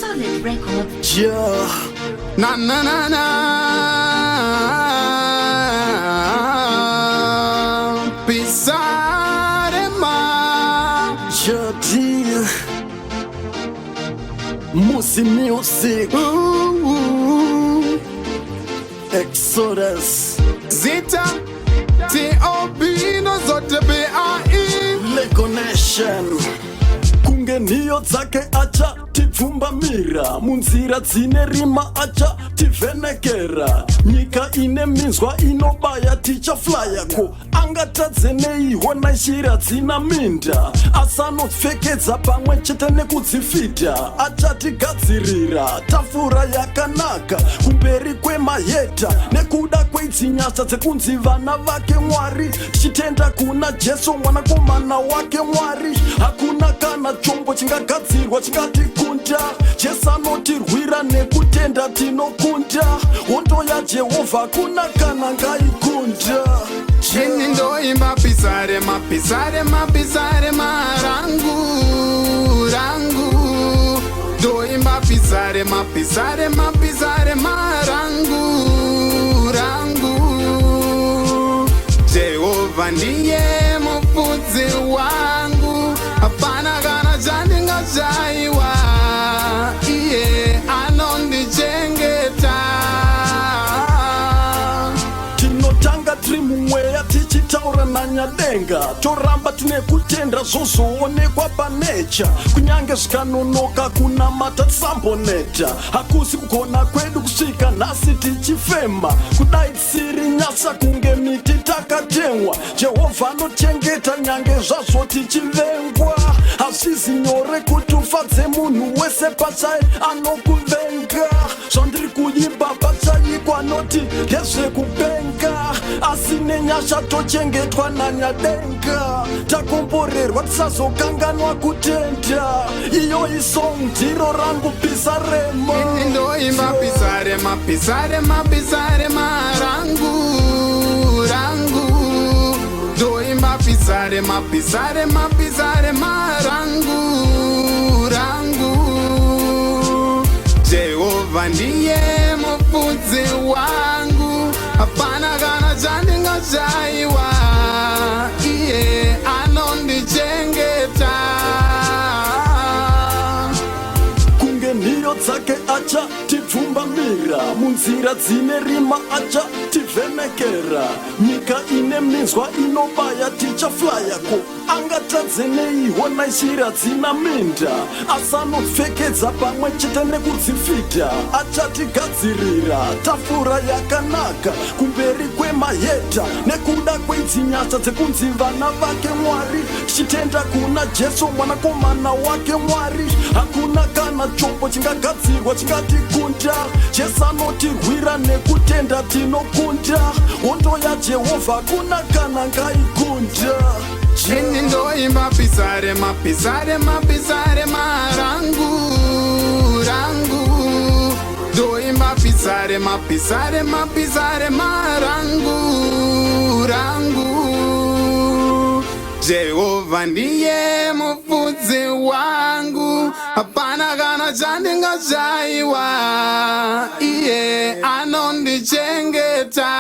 Solid record. Yeah. Na na na na. Pisare ma. Jodi. Musi music. Exodus. Zita. T.O.B. no zote B.A.I. Lego Nation. Kungeniyo dzake acha tipfumba mira munzira dzine rima acha tivhenekera nyika ine minzwa inobaya tichaflya ko angatadze neihona shira dzina minda asanopfekedza pamwe chete nekudzifita achatigadzirira tafura yakanaka kumberi kwemaheta nekuda kwedzinyasa dzekunzi vana vake Mwari tichitenda kuna Jesu mwanakomana wake Mwari hakuna kana chombo chingagadzirwa chingatikunda Jesu anotirwira nekutenda tinokunda hondo yaJehovha kuna kana ngaikunda chini ndoimba pisare mapisare mapisare marangu rangu ndoimba pisare mapisare mapisare marangu rangu Jehova ndiye mufudzi wangu hapana kana chandingashaiwa iye anondichengeta tinotanga tiri mumweya tichitaura nanyadenga toramba tine kutenda zvozoonekwa panecha kunyange zvikanonoka kunamata tisamboneta hakusi kugona kwedu kusvika nhasi tichifema kudai tisiri nyasa kunge miti takatemwa Jehovha anochengeta nyange zvazvo tichivengwa hazvizi nyore kuti ufadze munhu wese pachai anokuvenga zvandiri kuimba pachayiko anoti ndezvekupenga asi nenyasha tochengetwa nanyadenga takomborerwa tisazokanganwa kutenda iyo isong ndiro rangu pisarema ndoimba pisarema pisarema pisarema rangu rangu ndoimba pisarema pisarema pisarema rangu rangu Jehova ndiye mufudzi wangu hapana kana chandingashaiwa iye anondichengeta kungeniyo dzake acha tipfumba mira munzira dzine rima acha tivhenekera nyika ine minzwa inobaya tichaflya ko angatadze neihona shira dzina minda asanopfekedza pamwe chete nekudzifita achatigadzirira tafura yakanaka kumberi kwemaheta nekuda kwedzinyasa dzekunzi vana vake Mwari tichitenda kuna Jesu mwanakomana wake Mwari hakuna kana chombo chingagadzirwa chingatikunda Jesu anotirwira nekutenda tinokunda hondo yaJehovha kuna kana ngaikunda chini ndoimba pisare mapisare mapisare marangu rangu ndoimba pisare mapisare mapisare marangu rangu Jehova ndiye mufudzi wangu hapana kana chandingashaiwa iye anondichengeta